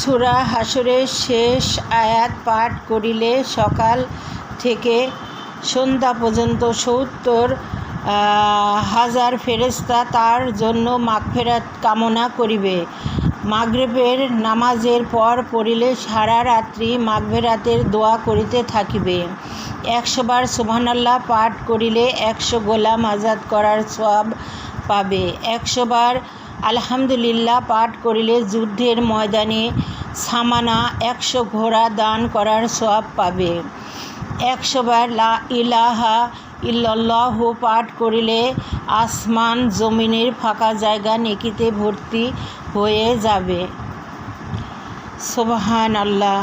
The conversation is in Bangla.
সূরা হাশরের শেষ আয়াত পাঠ করিলে সকাল থেকে সন্ধ্যা পর্যন্ত ৭০,০০০ ফেরেশতা তার জন্য মাগফিরাত কামনা করিবে। মাগরিবের নামাজের পর পড়িলে সারা রাত্রি মাগফিরাতের দোয়া করিতে থাকিবে। ১০০ বার সুবহানাল্লাহ পাঠ করিলে ১০০ গোলাম আজাদ করার সওয়াব পাবে। ১০০ বার আলহামদুলিল্লাহ পাঠ করিলে যুদ্ধের ময়দানে সামানা ১০০ ঘোড়া দান করার সওয়াব পাবে। ১০০ বার লা ইলাহা ইল্লাল্লাহু পাঠ করিলে আসমান জমিনের ফাঁকা জায়গা নেকিতে ভর্তি হয়ে যাবে। সুবহানাল্লাহ।